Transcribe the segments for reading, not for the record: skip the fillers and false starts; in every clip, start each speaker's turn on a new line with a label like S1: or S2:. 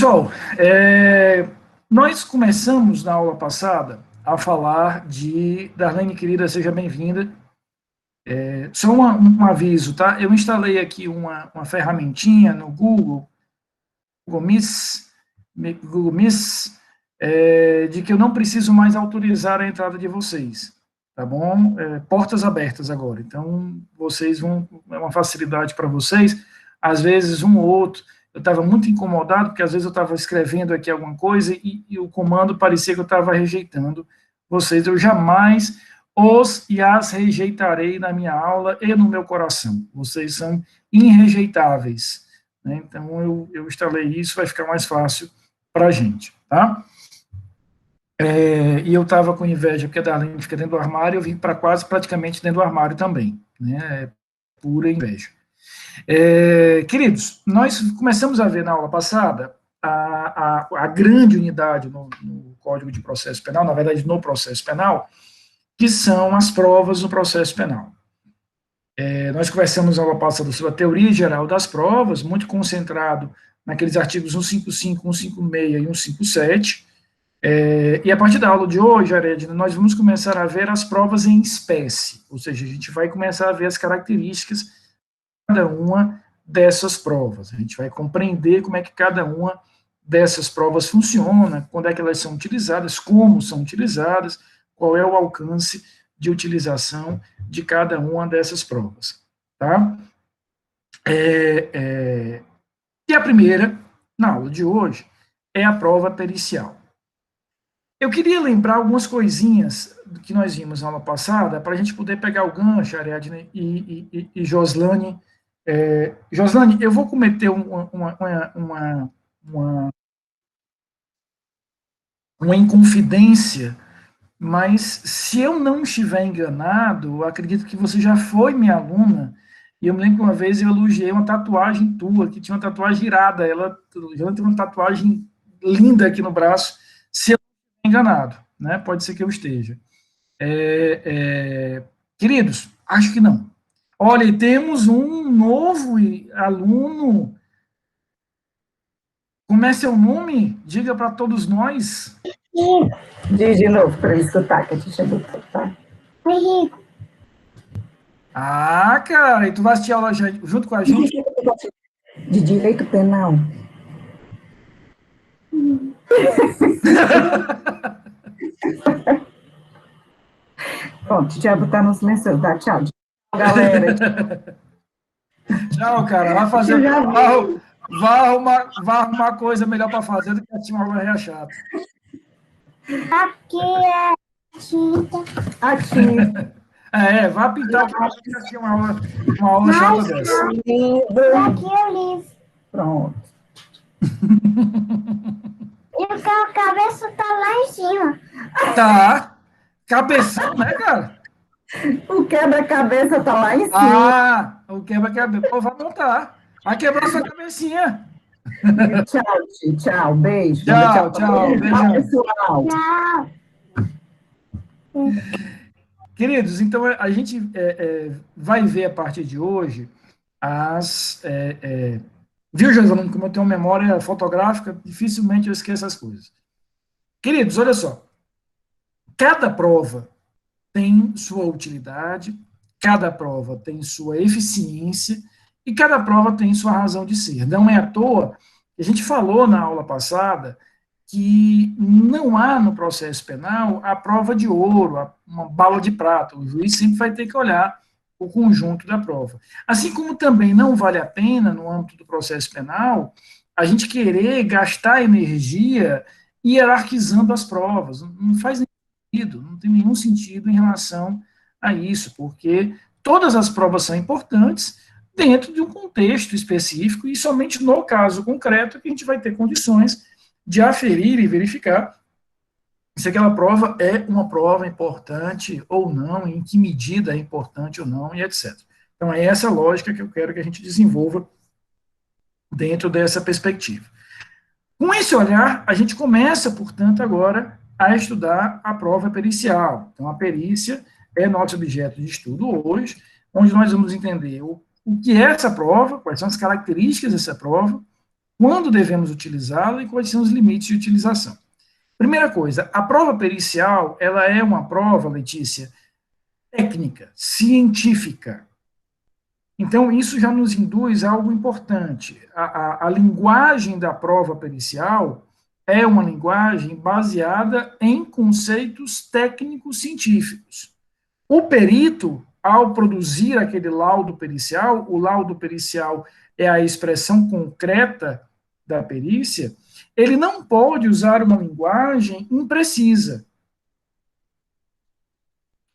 S1: Pessoal, nós começamos na aula passada a falar de... Darlene, querida, seja bem-vinda. Só um aviso, tá? Eu instalei aqui uma ferramentinha no Google Meet, de que eu não preciso mais autorizar a entrada de vocês, tá bom? Portas abertas agora, então vocês vão... É uma facilidade para vocês, às vezes um ou outro... Eu estava muito incomodado, porque às vezes eu estava escrevendo aqui alguma coisa e o comando parecia que eu estava rejeitando vocês. Eu jamais os e as rejeitarei na minha aula e no meu coração. Vocês são irrejeitáveis, né? Então, eu instalei isso, vai ficar mais fácil para a gente, tá? E eu estava com inveja, porque a Darlene fica dentro do armário, eu vim para quase praticamente dentro do armário também, né? Pura inveja. Queridos, nós começamos a ver na aula passada a grande unidade no Código de Processo Penal, na verdade, no processo penal, que são as provas do processo penal. Nós conversamos na aula passada sobre a teoria geral das provas, muito concentrado naqueles artigos 155, 156 e 157, e a partir da aula de hoje, Aredna, nós vamos começar a ver as provas em espécie, ou seja, a gente vai começar a ver as características cada uma dessas provas. A gente vai compreender como é que cada uma dessas provas funciona, quando é que elas são utilizadas, como são utilizadas, qual é o alcance de utilização de cada uma dessas provas, tá? E a primeira, na aula de hoje, é a prova pericial. Eu queria lembrar algumas coisinhas que nós vimos na aula passada, para a gente poder pegar o gancho, Ariadne e Joslane. Joslane, eu vou cometer uma inconfidência, mas se eu não estiver enganado, eu acredito que você já foi minha aluna, e eu me lembro que uma vez eu elogiei uma tatuagem tua, que tinha uma tatuagem irada, ela tem uma tatuagem linda aqui no braço, se eu não estiver enganado, né? Pode ser que eu esteja. Queridos, acho que não. Olha, temos um novo aluno. Como é seu nome? Diga para todos nós.
S2: Diz de novo para ele escutar, que a gente chegou a escutar.
S3: Henrique.
S1: Ah, cara, e tu vai assistir aula junto com a gente?
S2: De direito penal. Pronto, já botar nos mensagens. Dá tchau, galera.
S1: Tchau, cara. Vai fazer. Vai arrumar coisa melhor para fazer do que assistir uma aula chata.
S3: Aqui é tinta.
S2: A tinta.
S1: Vai pintar para assistir uma aula chata dessa.
S3: Aqui é o livro.
S2: Pronto.
S3: E o cabeça tá lá em cima.
S1: Tá. Cabeção, né, cara?
S2: O quebra-cabeça tá lá em cima.
S1: O quebra-cabeça. Pô, vai montar. Vai quebrar sua cabecinha.
S2: Tchau, tchau. Beijo.
S1: Tchau. Beijão.
S2: Pessoal.
S3: Tchau.
S1: Queridos, então a gente vai ver a partir de hoje viu, Joselino, como eu tenho uma memória fotográfica, dificilmente eu esqueço as coisas. Queridos, olha só. Cada prova tem sua utilidade, cada prova tem sua eficiência e cada prova tem sua razão de ser. Não é à toa, a gente falou na aula passada que não há no processo penal a prova de ouro, uma bala de prata. O juiz sempre vai ter que olhar o conjunto da prova. Assim como também não vale a pena, no âmbito do processo penal, a gente querer gastar energia hierarquizando as provas. Não faz sentido, não tem nenhum sentido em relação a isso, porque todas as provas são importantes dentro de um contexto específico e somente no caso concreto que a gente vai ter condições de aferir e verificar se aquela prova é uma prova importante ou não, em que medida é importante ou não, e etc. Então, é essa lógica que eu quero que a gente desenvolva dentro dessa perspectiva. Com esse olhar, a gente começa, portanto, agora a estudar a prova pericial. Então, a perícia é nosso objeto de estudo hoje, onde nós vamos entender o que é essa prova, quais são as características dessa prova, quando devemos utilizá-la e quais são os limites de utilização. Primeira coisa, a prova pericial, ela é uma prova, Letícia, técnica, científica. Então, isso já nos induz a algo importante. A linguagem da prova pericial é uma linguagem baseada em conceitos técnicos científicos. O perito, ao produzir aquele laudo pericial, o laudo pericial é a expressão concreta da perícia, ele não pode usar uma linguagem imprecisa.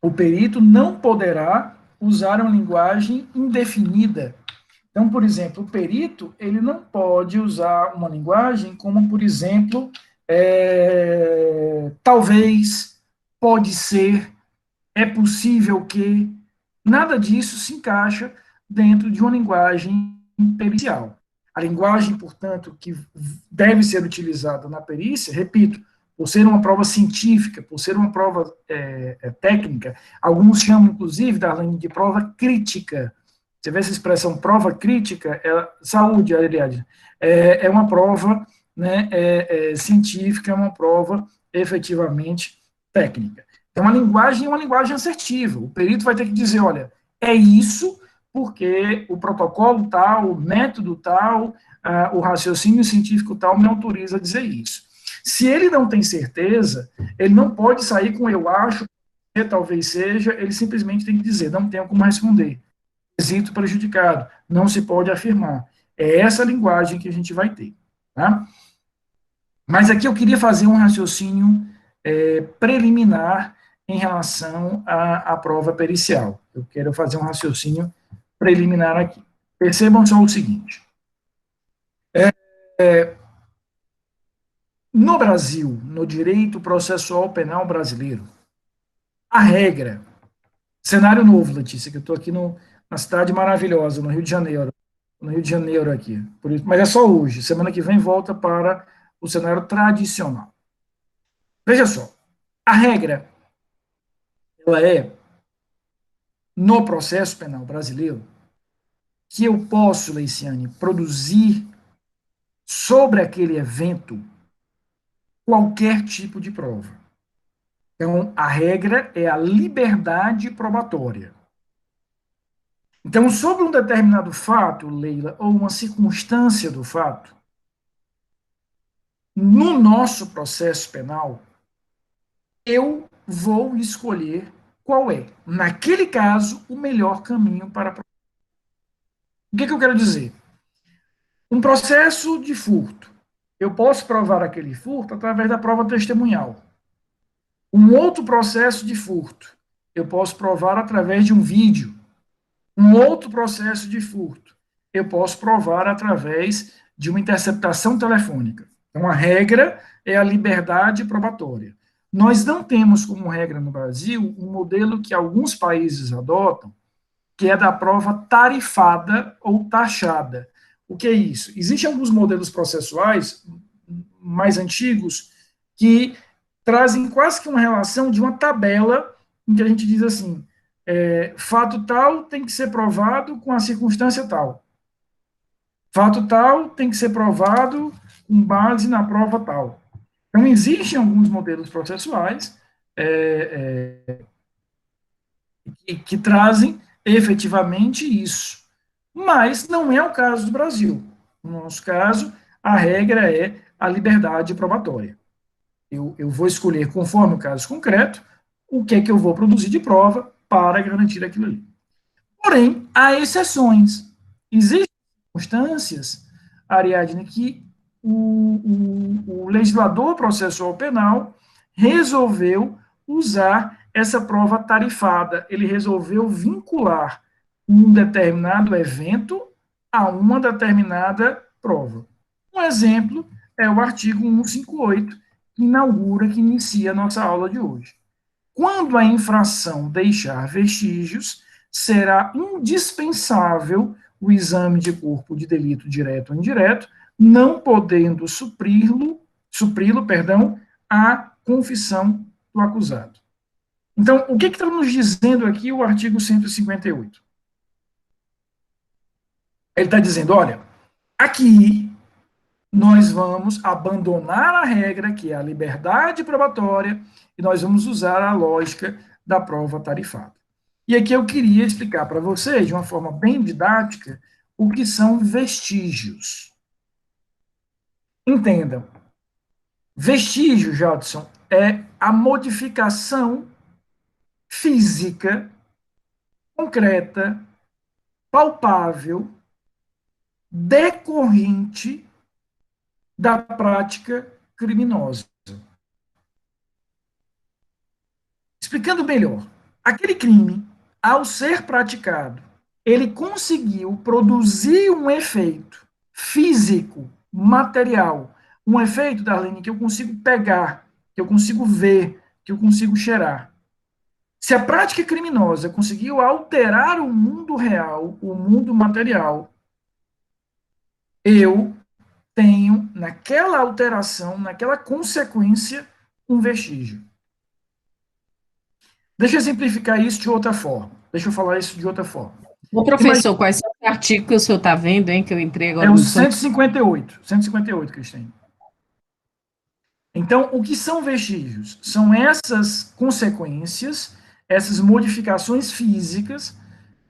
S1: O perito não poderá usar uma linguagem indefinida. Então, por exemplo, o perito, ele não pode usar uma linguagem como, por exemplo, talvez, pode ser, é possível que, nada disso se encaixa dentro de uma linguagem pericial. A linguagem, portanto, que deve ser utilizada na perícia, repito, por ser uma prova científica, por ser uma prova técnica, alguns chamam, inclusive, Darlene, de prova crítica. Você vê essa expressão, prova crítica, saúde, Ariadne, é uma prova, né, científica, é uma prova efetivamente técnica. Então, a linguagem é uma linguagem assertiva. O perito vai ter que dizer, olha, é isso porque o protocolo tal, o método tal, o raciocínio científico tal me autoriza a dizer isso. Se ele não tem certeza, ele não pode sair com eu acho, que talvez seja, ele simplesmente tem que dizer, não tenho como responder. Quesito prejudicado, não se pode afirmar. É essa linguagem que a gente vai ter. Tá? Mas aqui eu queria fazer um raciocínio preliminar em relação à prova pericial. Eu quero fazer um raciocínio preliminar aqui. Percebam só o seguinte. No Brasil, no direito processual penal brasileiro, a regra, cenário novo, Letícia, que eu estou aqui na cidade maravilhosa, no Rio de Janeiro aqui, por isso, mas é só hoje, semana que vem volta para o cenário tradicional. Veja só, a regra, ela é, no processo penal brasileiro, que eu posso, Leiciane, produzir sobre aquele evento qualquer tipo de prova. Então, a regra é a liberdade probatória. Então, sobre um determinado fato, Leila, ou uma circunstância do fato, no nosso processo penal, eu vou escolher qual é, naquele caso, o melhor caminho para a prova. O que eu quero dizer? Um processo de furto. Eu posso provar aquele furto através da prova testemunhal. Um outro processo de furto, eu posso provar através de um vídeo. Um outro processo de furto, eu posso provar através de uma interceptação telefônica. Então, a regra é a liberdade probatória. Nós não temos como regra no Brasil um modelo que alguns países adotam, que é da prova tarifada ou taxada. O que é isso? Existem alguns modelos processuais mais antigos que trazem quase que uma relação de uma tabela em que a gente diz assim, fato tal tem que ser provado com a circunstância tal. Fato tal tem que ser provado com base na prova tal. Então, existem alguns modelos processuais que trazem efetivamente isso. Mas não é o caso do Brasil. No nosso caso, a regra é a liberdade probatória. Eu vou escolher, conforme o caso concreto, o que é que eu vou produzir de prova para garantir aquilo ali. Porém, há exceções. Existem circunstâncias, Ariadne, que o legislador processual penal resolveu usar essa prova tarifada. Ele resolveu vincular um determinado evento a uma determinada prova. Um exemplo é o artigo 158, que inaugura, que inicia a nossa aula de hoje. Quando a infração deixar vestígios, será indispensável o exame de corpo de delito direto ou indireto, não podendo supri-lo, a confissão do acusado. Então, o que está nos dizendo aqui o artigo 158? Ele está dizendo, olha, aqui nós vamos abandonar a regra, que é a liberdade probatória, e nós vamos usar a lógica da prova tarifada. E aqui eu queria explicar para vocês, de uma forma bem didática, o que são vestígios. Entendam. Vestígio, Jadson, é a modificação física, concreta, palpável, decorrente da prática criminosa. Explicando melhor, aquele crime, ao ser praticado, ele conseguiu produzir um efeito físico, material, um efeito, Darlene, que eu consigo pegar, que eu consigo ver, que eu consigo cheirar. Se a prática criminosa conseguiu alterar o mundo real, o mundo material, eu tenho, naquela alteração, naquela consequência, um vestígio. Deixa eu simplificar isso de outra forma. Deixa eu falar isso de outra forma.
S4: Ô, professor, quais são os artigos que o senhor está vendo, hein, que eu entrei agora?
S1: É o 158, Cristiane. Então, o que são vestígios? São essas consequências, essas modificações físicas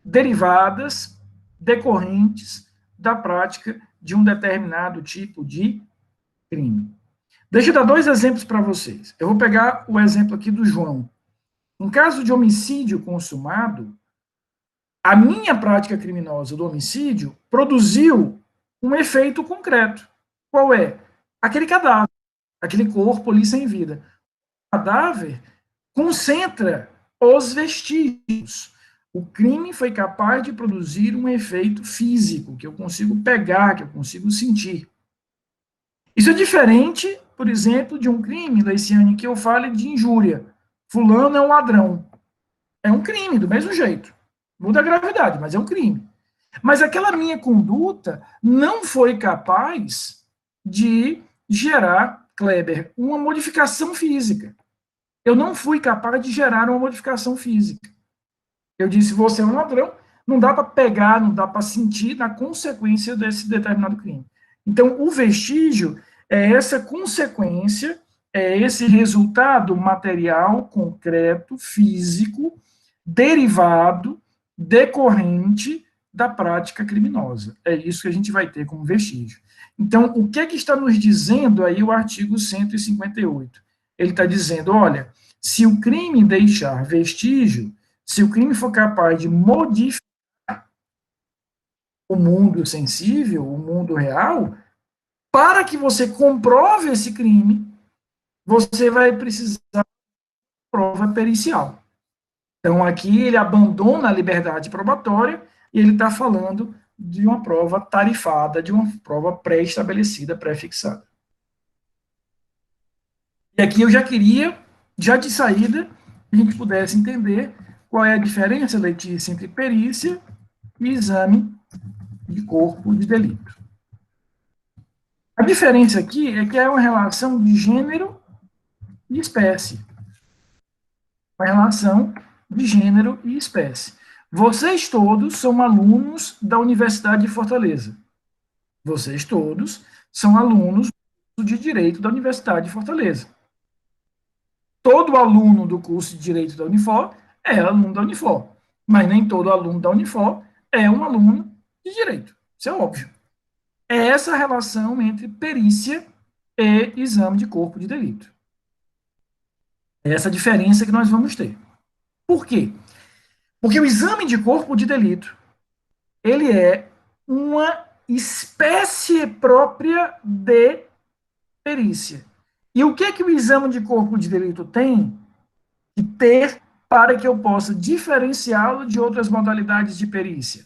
S1: derivadas, decorrentes da prática de um determinado tipo de crime. Deixa eu dar 2 exemplos para vocês. Eu vou pegar o exemplo aqui do João. Em caso de homicídio consumado, a minha prática criminosa do homicídio produziu um efeito concreto. Qual é? Aquele cadáver, aquele corpo ali sem vida. O cadáver concentra os vestígios. O crime foi capaz de produzir um efeito físico, que eu consigo pegar, que eu consigo sentir. Isso é diferente, por exemplo, de um crime, Leiciane, que eu fale de injúria. Fulano é um ladrão. É um crime, do mesmo jeito. Muda a gravidade, mas é um crime. Mas aquela minha conduta não foi capaz de gerar, Kleber, uma modificação física. Eu não fui capaz de gerar uma modificação física. Eu disse, você é um ladrão, não dá para pegar, não dá para sentir na consequência desse determinado crime. Então, o vestígio é essa consequência, é esse resultado material, concreto, físico, derivado, decorrente da prática criminosa. É isso que a gente vai ter como vestígio. Então, o que é que está nos dizendo aí o artigo 158? Ele está dizendo, olha, se o crime deixar vestígio, se o crime for capaz de modificar o mundo sensível, o mundo real, para que você comprove esse crime, você vai precisar de prova pericial. Então, aqui ele abandona a liberdade probatória e ele está falando de uma prova tarifada, de uma prova pré-estabelecida, pré-fixada. E aqui eu já queria, já de saída, que a gente pudesse entender qual é a diferença, Letícia, entre perícia e exame de corpo de delito. A diferença aqui é que é uma relação de gênero e espécie. Uma relação de gênero e espécie. Vocês todos são alunos da Universidade de Fortaleza. Vocês todos são alunos de Direito da Universidade de Fortaleza. Todo aluno do curso de Direito da Unifor é aluno da Unifor, mas nem todo aluno da Unifor é um aluno de Direito. Isso é óbvio. É essa relação entre perícia e exame de corpo de delito. É essa diferença que nós vamos ter. Por quê? Porque o exame de corpo de delito, ele é uma espécie própria de perícia. E o que é que o exame de corpo de delito tem que ter para que eu possa diferenciá-lo de outras modalidades de perícia?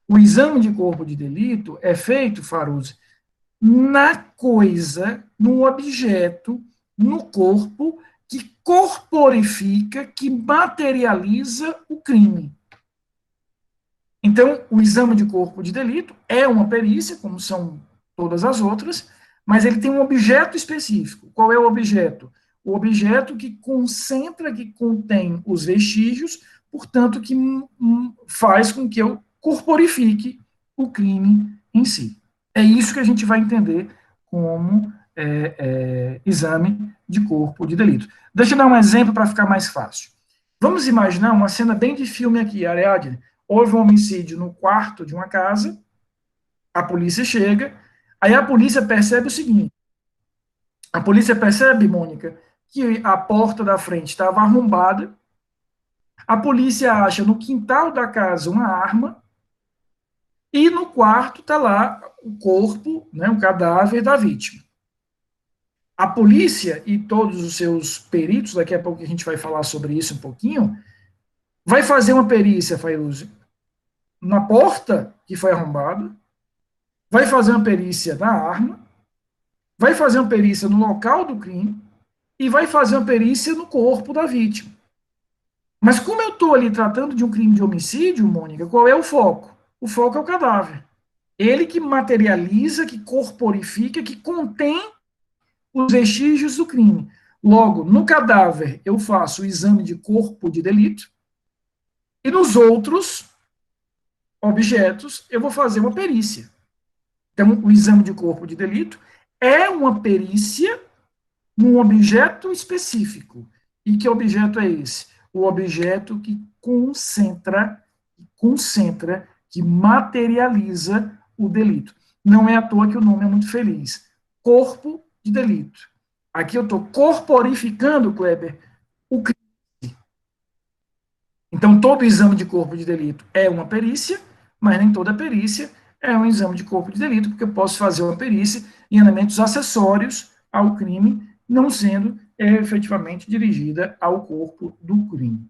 S1: O exame de corpo de delito é feito, Faruzzi, na coisa, no objeto, no corpo, que corporifica, que materializa o crime. Então, o exame de corpo de delito é uma perícia, como são todas as outras, mas ele tem um objeto específico. Qual é o objeto? O objeto que concentra, que contém os vestígios, portanto, que faz com que eu corporifique o crime em si. É isso que a gente vai entender como exame de corpo de delito. Deixa eu dar um exemplo para ficar mais fácil. Vamos imaginar uma cena bem de filme aqui, Ariadne. Houve um homicídio no quarto de uma casa, a polícia chega, aí a polícia percebe o seguinte, a polícia percebe, Mônica, que a porta da frente estava arrombada, a polícia acha no quintal da casa uma arma, e no quarto está lá o corpo, né, o cadáver da vítima. A polícia e todos os seus peritos, daqui a pouco a gente vai falar sobre isso um pouquinho, vai fazer uma perícia, Fairuze, na porta que foi arrombada, vai fazer uma perícia na arma, vai fazer uma perícia no local do crime e vai fazer uma perícia no corpo da vítima. Mas como eu estou ali tratando de um crime de homicídio, Mônica, qual é o foco? O foco é o cadáver. Ele que materializa, que corporifica, que contém os vestígios do crime. Logo, no cadáver, eu faço o exame de corpo de delito, e nos outros objetos, eu vou fazer uma perícia. Então, o exame de corpo de delito é uma perícia num objeto específico. E que objeto é esse? O objeto que concentra, que materializa o delito. Não é à toa que o nome é muito feliz. Corpo de delito. Aqui eu estou corporificando, Kleber, o crime. Então, todo exame de corpo de delito é uma perícia, mas nem toda perícia é um exame de corpo de delito, porque eu posso fazer uma perícia em elementos acessórios ao crime, não sendo efetivamente dirigida ao corpo do crime.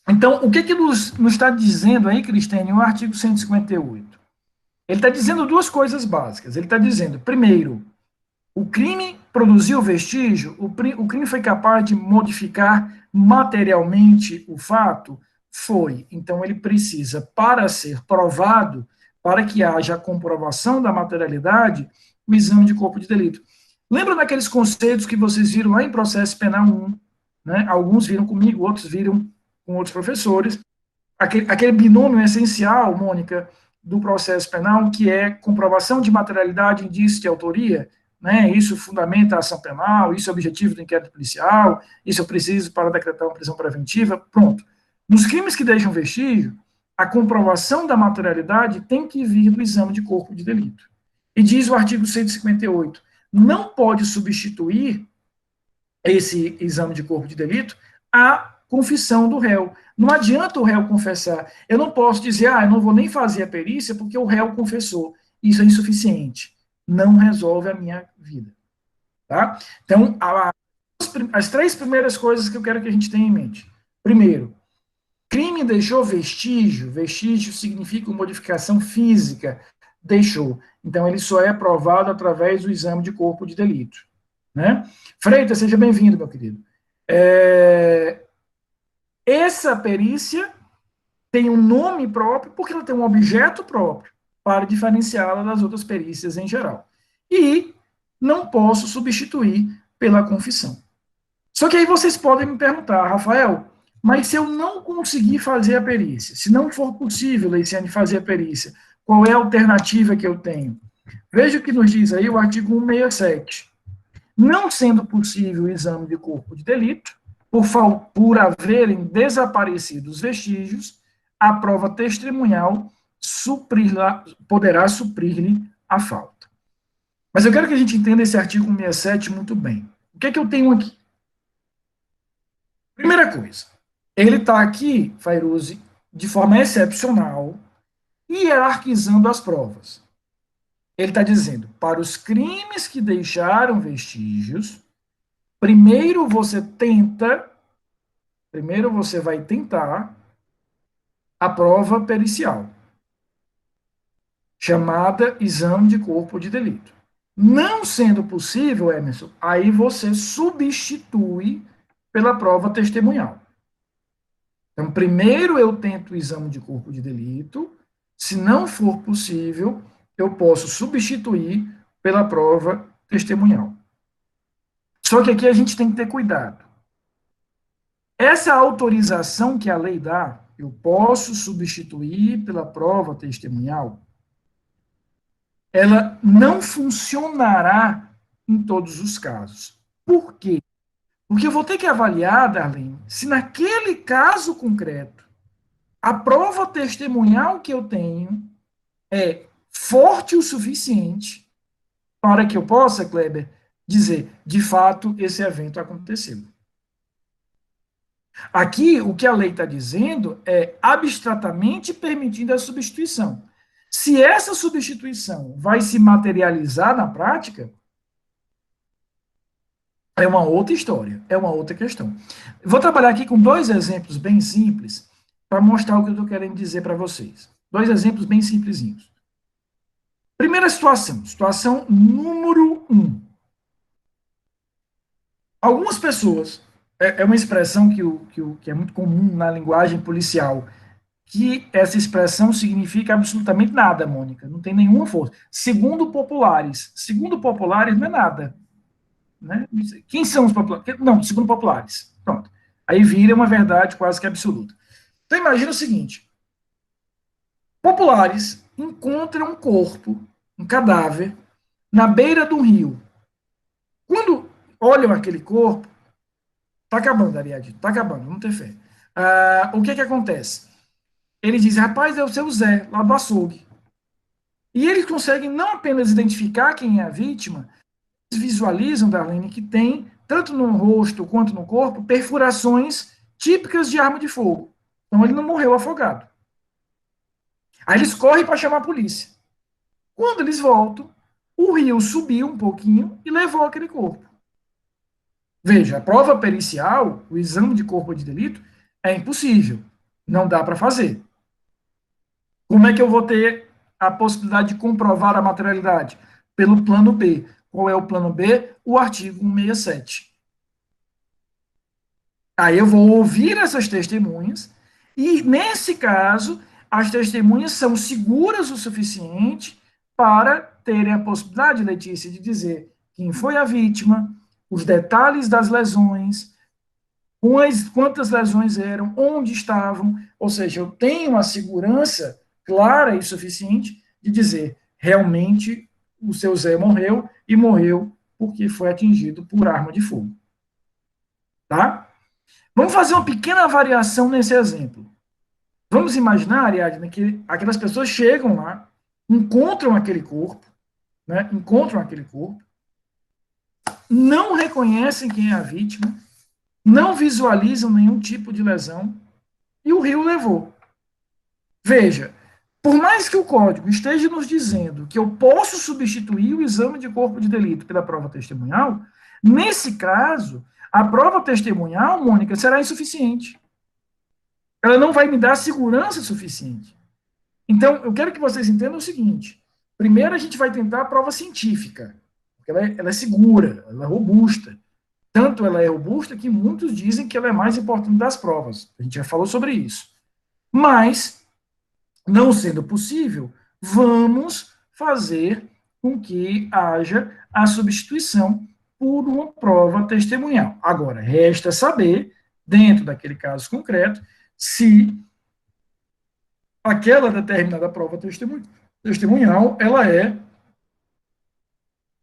S1: Então, o que nos está dizendo aí, Cristiane, o artigo 158? Ele está dizendo duas coisas básicas. Ele está dizendo, primeiro, o crime produziu vestígio, o crime foi capaz de modificar materialmente o fato? Foi. Então, ele precisa, para ser provado, para que haja a comprovação da materialidade, o exame de corpo de delito. Lembra daqueles conceitos que vocês viram lá em processo penal 1? Né? Alguns viram comigo, outros viram com outros professores. Aquele binômio essencial, Mônica, do processo penal, que é comprovação de materialidade, indício de autoria, né? Isso fundamenta a ação penal, isso é objetivo do inquérito policial, isso eu preciso para decretar uma prisão preventiva, pronto. Nos crimes que deixam vestígio, a comprovação da materialidade tem que vir do exame de corpo de delito. E diz o artigo 158, não pode substituir esse exame de corpo de delito a confissão do réu. Não adianta o réu confessar. Eu não posso dizer, eu não vou nem fazer a perícia porque o réu confessou. Isso é insuficiente. Não resolve a minha vida. Tá? Então, as três primeiras coisas que eu quero que a gente tenha em mente. Primeiro, crime deixou vestígio. Vestígio significa modificação física. Deixou. Então, ele só é aprovado através do exame de corpo de delito. Né? Freitas, seja bem-vindo, meu querido. Essa perícia tem um nome próprio, porque ela tem um objeto próprio, para diferenciá-la das outras perícias em geral. E não posso substituir pela confissão. Só que aí vocês podem me perguntar, Rafael, mas se eu não conseguir fazer a perícia, se não for possível, Leiciane, fazer a perícia, qual é a alternativa que eu tenho? Veja o que nos diz aí o artigo 167. Não sendo possível o exame de corpo de delito, por haverem desaparecido os vestígios, a prova testemunhal poderá suprir-lhe a falta. Mas eu quero que a gente entenda esse artigo 167 muito bem. O que é que eu tenho aqui? Primeira coisa, ele está aqui, Fairuze, de forma excepcional, hierarquizando as provas. Ele está dizendo, para os crimes que deixaram vestígios, primeiro você vai tentar a prova pericial, chamada exame de corpo de delito. Não sendo possível, Emerson, aí você substitui pela prova testemunhal. Então, primeiro eu tento o exame de corpo de delito, se não for possível, eu posso substituir pela prova testemunhal. Só que aqui a gente tem que ter cuidado. Essa autorização que a lei dá, eu posso substituir pela prova testemunhal, ela não funcionará em todos os casos. Por quê? Porque eu vou ter que avaliar, Darlene, se naquele caso concreto, a prova testemunhal que eu tenho é forte o suficiente para que eu possa, Kleber, dizer, de fato, esse evento aconteceu. Aqui, o que a lei está dizendo é abstratamente permitindo a substituição. Se essa substituição vai se materializar na prática, é uma outra história, é uma outra questão. Vou trabalhar aqui com 2 exemplos bem simples para mostrar o que eu estou querendo dizer para vocês. 2 exemplos bem simplesinhos. Primeira situação número 1. Algumas pessoas, é uma expressão que é muito comum na linguagem policial, que essa expressão significa absolutamente nada, Mônica, não tem nenhuma força. Segundo populares não é nada. Né? Quem são os populares? Não, segundo populares. Pronto. Aí vira uma verdade quase que absoluta. Então imagina o seguinte, populares encontram um corpo, um cadáver, na beira de um rio. Quando olham aquele corpo, tá acabando, Ariadne, tá acabando, não tem fé. O que acontece? Eles dizem, rapaz, é o seu Zé, lá do açougue. E eles conseguem não apenas identificar quem é a vítima, eles visualizam, Darlene, que tem, tanto no rosto quanto no corpo, perfurações típicas de arma de fogo. Então ele não morreu afogado. Aí eles correm para chamar a polícia. Quando eles voltam, o rio subiu um pouquinho e levou aquele corpo. Veja, a prova pericial, o exame de corpo de delito, é impossível. Não dá para fazer. Como é que eu vou ter a possibilidade de comprovar a materialidade? Pelo plano B. Qual é o plano B? O artigo 167. Aí eu vou ouvir essas testemunhas e, nesse caso, as testemunhas são seguras o suficiente para terem a possibilidade, Letícia, de dizer quem foi a vítima, os detalhes das lesões, quantas lesões eram, onde estavam, ou seja, eu tenho a segurança clara e suficiente de dizer realmente o seu Zé morreu e morreu porque foi atingido por arma de fogo. Tá? Vamos fazer uma pequena variação nesse exemplo. Vamos imaginar, Ariadne, que aquelas pessoas chegam lá, encontram aquele corpo, né, não reconhecem quem é a vítima, não visualizam nenhum tipo de lesão, e o rio levou. Veja, por mais que o código esteja nos dizendo que eu posso substituir o exame de corpo de delito pela prova testemunhal, nesse caso, a prova testemunhal, Mônica, será insuficiente. Ela não vai me dar segurança suficiente. Então, eu quero que vocês entendam o seguinte. Primeiro, a gente vai tentar a prova científica, porque ela é segura, ela é robusta. Tanto ela é robusta que muitos dizem que ela é mais importante das provas. A gente já falou sobre isso. Mas, não sendo possível, vamos fazer com que haja a substituição por uma prova testemunhal. Agora, resta saber, dentro daquele caso concreto, se aquela determinada prova testemunhal ela é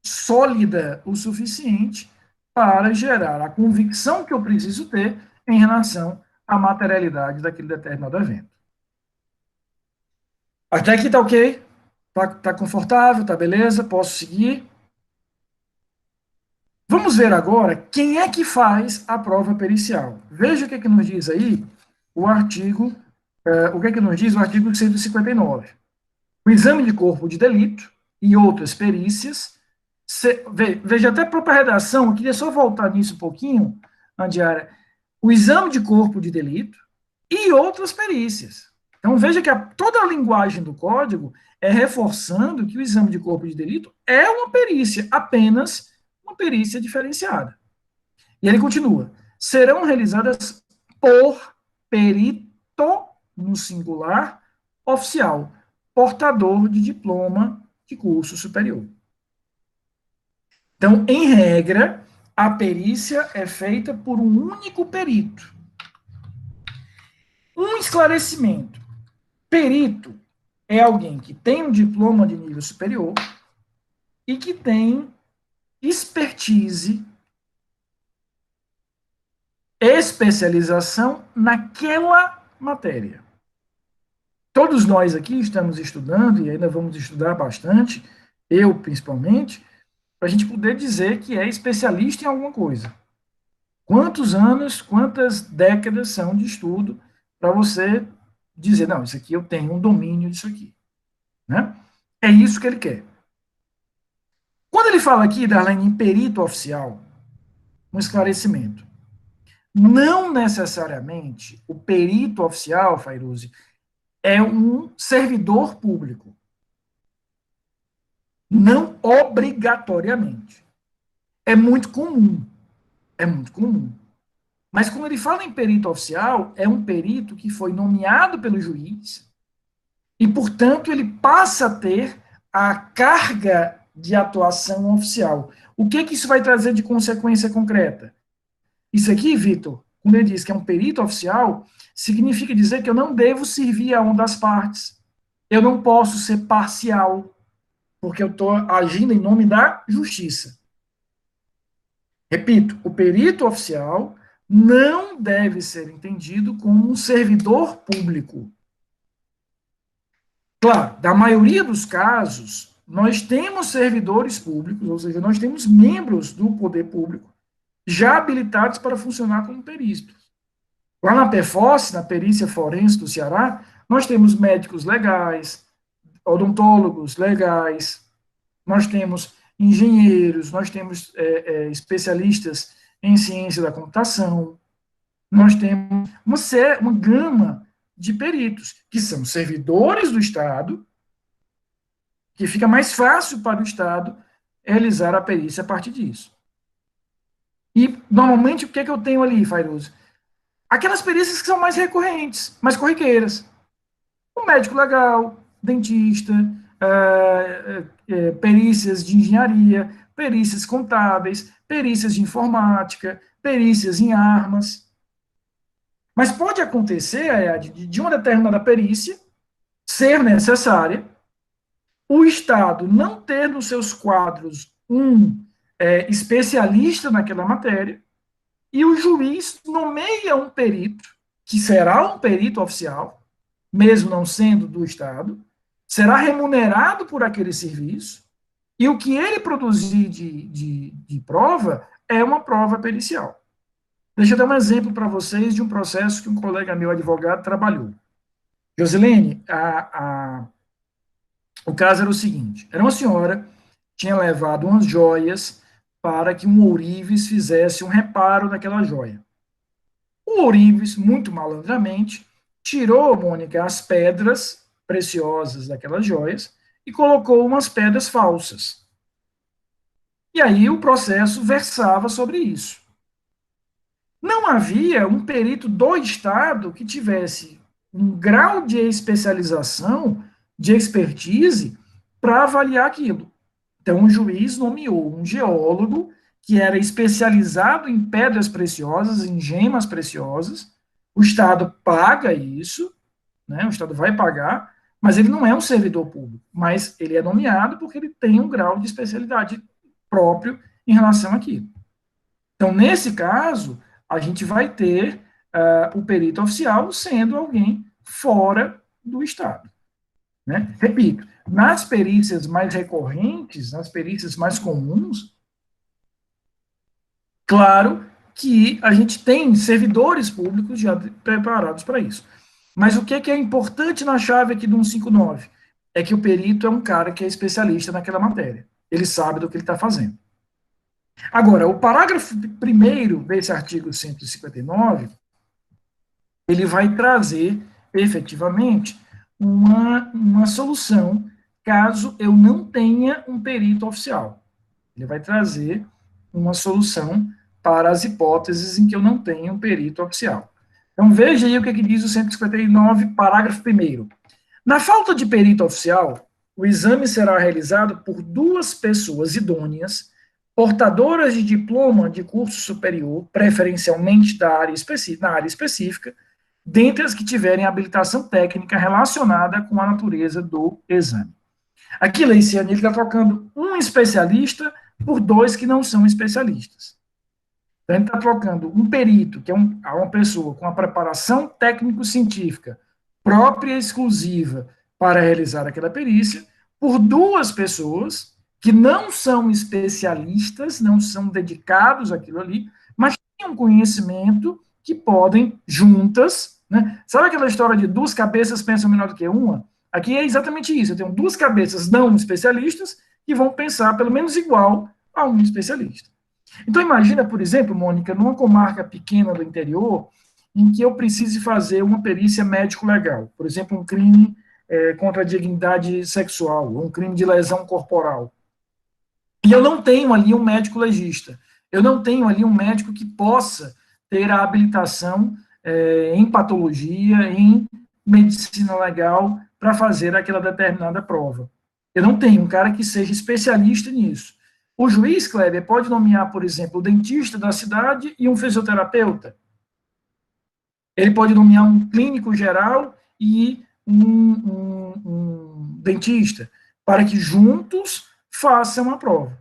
S1: sólida o suficiente para gerar a convicção que eu preciso ter em relação à materialidade daquele determinado evento. Até aqui tá ok? Tá confortável? Tá beleza? Posso seguir? Vamos ver agora quem é que faz a prova pericial. Veja o que nos diz aí o artigo, o que nos diz o artigo 159. O exame de corpo de delito e outras perícias. Veja, até a própria redação, eu queria só voltar nisso um pouquinho, Andiara. O exame de corpo de delito e outras perícias. Então, veja que toda a linguagem do código é reforçando que o exame de corpo de delito é uma perícia, apenas uma perícia diferenciada. E ele continua. Serão realizadas por perito, no singular, oficial, portador de diploma de curso superior. Então, em regra, a perícia é feita por um único perito. Um esclarecimento. Perito é alguém que tem um diploma de nível superior e que tem expertise, especialização naquela matéria. Todos nós aqui estamos estudando, e ainda vamos estudar bastante, eu principalmente, para a gente poder dizer que é especialista em alguma coisa. Quantos anos, quantas décadas são de estudo para você dizer, não, isso aqui eu tenho um domínio disso aqui. Né? É isso que ele quer. Quando ele fala aqui, Darlene, em perito oficial, um esclarecimento. Não necessariamente o perito oficial, Fairuze, é um servidor público. Não obrigatoriamente. É muito comum. É muito comum. Mas quando ele fala em perito oficial, é um perito que foi nomeado pelo juiz e, portanto, ele passa a ter a carga de atuação oficial. O que isso vai trazer de consequência concreta? Isso aqui, Vitor, quando ele diz que é um perito oficial, significa dizer que eu não devo servir a uma das partes. Eu não posso ser parcial, porque eu estou agindo em nome da justiça. Repito, o perito oficial não deve ser entendido como um servidor público. Claro, da maioria dos casos, nós temos servidores públicos, ou seja, nós temos membros do poder público já habilitados para funcionar como peritos. Lá na PFOS, na Perícia Forense do Ceará, nós temos médicos legais, odontólogos legais, nós temos engenheiros, nós temos especialistas em ciência da computação, nós temos uma gama de peritos, que são servidores do Estado, que fica mais fácil para o Estado realizar a perícia a partir disso. E, normalmente, o que é que eu tenho ali, Fairuze? Aquelas perícias que são mais recorrentes, mais corriqueiras. O médico legal, dentista, perícias de engenharia, perícias contábeis, perícias de informática, perícias em armas. Mas pode acontecer, de uma determinada perícia ser necessária, o Estado não ter nos seus quadros um especialista naquela matéria, e o juiz nomeia um perito, que será um perito oficial, mesmo não sendo do Estado, será remunerado por aquele serviço, e o que ele produzir de prova é uma prova pericial. Deixa eu dar um exemplo para vocês de um processo que um colega meu, advogado, trabalhou. Josilene, o caso era o seguinte, era uma senhora que tinha levado umas joias para que um ourives fizesse um reparo naquela joia. O ourives, muito malandramente, tirou, Mônica, as pedras preciosas daquelas joias e colocou umas pedras falsas. E aí o processo versava sobre isso. Não havia um perito do Estado que tivesse um grau de especialização, de expertise, para avaliar aquilo. Então, o juiz nomeou um geólogo que era especializado em pedras preciosas, em gemas preciosas. O Estado paga isso, né? O Estado vai pagar, mas ele não é um servidor público, mas ele é nomeado porque ele tem um grau de especialidade próprio em relação àquilo. Então, nesse caso, a gente vai ter o perito oficial sendo alguém fora do Estado. Né? Repito, nas perícias mais recorrentes, nas perícias mais comuns, claro que a gente tem servidores públicos já preparados para isso. Mas o que é importante na chave aqui do 159? É que o perito é um cara que é especialista naquela matéria. Ele sabe do que ele está fazendo. Agora, o parágrafo 1º desse artigo 159, ele vai trazer, efetivamente, uma solução caso eu não tenha um perito oficial. Ele vai trazer uma solução para as hipóteses em que eu não tenho um perito oficial. Então, veja aí o que diz o 159, parágrafo 1º. Na falta de perito oficial, o exame será realizado por 2 pessoas idôneas, portadoras de diploma de curso superior, preferencialmente na área específica, dentre as que tiverem habilitação técnica relacionada com a natureza do exame. Aqui, Leiciane, ele está trocando um especialista por dois que não são especialistas. Então, ele está trocando um perito, que é uma pessoa com a preparação técnico-científica própria e exclusiva para realizar aquela perícia, por duas pessoas que não são especialistas, não são dedicados àquilo ali, mas têm um conhecimento que podem, juntas, né? Sabe aquela história de duas cabeças pensam melhor do que uma? Aqui é exatamente isso. Eu tenho duas cabeças não especialistas que vão pensar pelo menos igual a um especialista. Então, imagina, por exemplo, Mônica, numa comarca pequena do interior, em que eu precise fazer uma perícia médico-legal, por exemplo, um crime contra a dignidade sexual, um crime de lesão corporal. E eu não tenho ali um médico legista, eu não tenho ali um médico que possa ter a habilitação em patologia, em medicina legal, para fazer aquela determinada prova. Eu não tenho um cara que seja especialista nisso. O juiz, Kleber, pode nomear, por exemplo, o dentista da cidade e um fisioterapeuta. Ele pode nomear um clínico geral e um dentista, para que juntos façam a prova.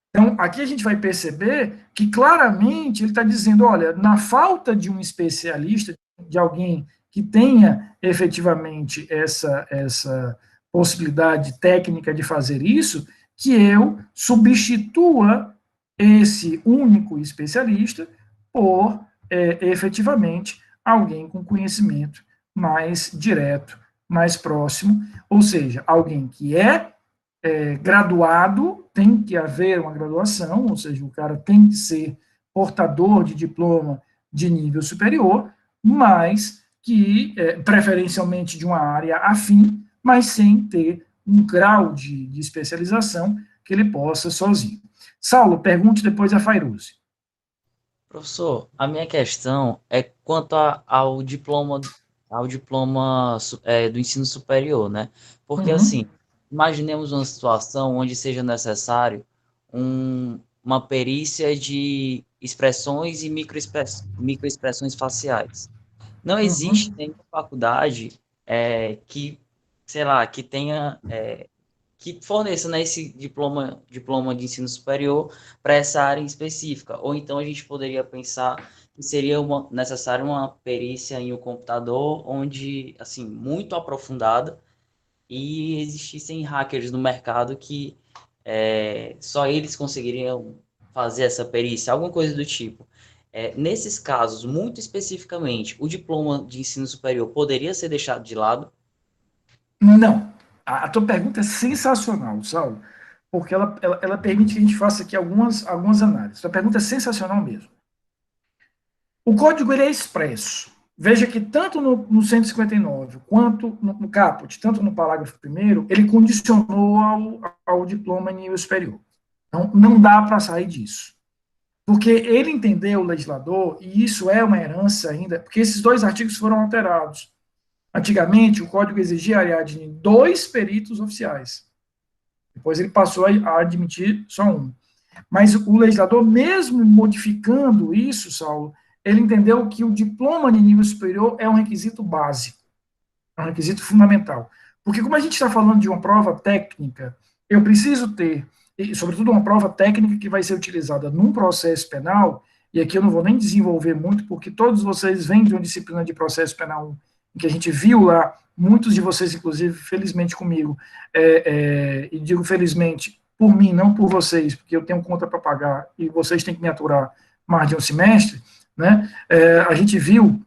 S1: Então, aqui a gente vai perceber que claramente ele está dizendo, olha, na falta de um especialista, de alguém que tenha efetivamente essa possibilidade técnica de fazer isso, que eu substitua esse único especialista por, efetivamente, alguém com conhecimento mais direto, mais próximo, ou seja, alguém que é graduado, tem que haver uma graduação, ou seja, o cara tem que ser portador de diploma de nível superior, mas que, preferencialmente de uma área afim, mas sem ter um grau de especialização que ele possa sozinho. Saulo, pergunte depois a Fairuze.
S5: Professor, a minha questão é quanto ao diploma do ensino superior, né? Porque, assim, imaginemos uma situação onde seja necessário uma perícia de expressões e microexpressões faciais. Não existe nenhuma faculdade que, sei lá, que tenha, que forneça, né, esse diploma de ensino superior para essa área em específica. Ou então a gente poderia pensar que seria necessária uma perícia em um computador onde, assim, muito aprofundada, e existissem hackers no mercado que só eles conseguiriam fazer essa perícia, alguma coisa do tipo. Nesses casos, muito especificamente, o diploma de ensino superior poderia ser deixado de lado?
S1: Não. A tua pergunta é sensacional, Saulo, porque ela permite que a gente faça aqui algumas análises. A pergunta é sensacional mesmo. O código ele é expresso. Veja que tanto no 159 quanto no caput, tanto no parágrafo 1º, ele condicionou ao diploma em nível superior. Então, não dá para sair disso. Porque ele entendeu, o legislador, e isso é uma herança ainda, porque esses dois artigos foram alterados. Antigamente, o código exigia a Ariadne 2 peritos oficiais. Depois ele passou a admitir só um. Mas o legislador, mesmo modificando isso, Saulo, ele entendeu que o diploma de nível superior é um requisito básico, é um requisito fundamental. Porque como a gente está falando de uma prova técnica, eu preciso ter, e sobretudo uma prova técnica que vai ser utilizada num processo penal, e aqui eu não vou nem desenvolver muito, porque todos vocês vêm de uma disciplina de processo penal que a gente viu lá, muitos de vocês, inclusive, felizmente comigo, e digo felizmente por mim, não por vocês, porque eu tenho conta para pagar e vocês têm que me aturar mais de um semestre, né? A gente viu,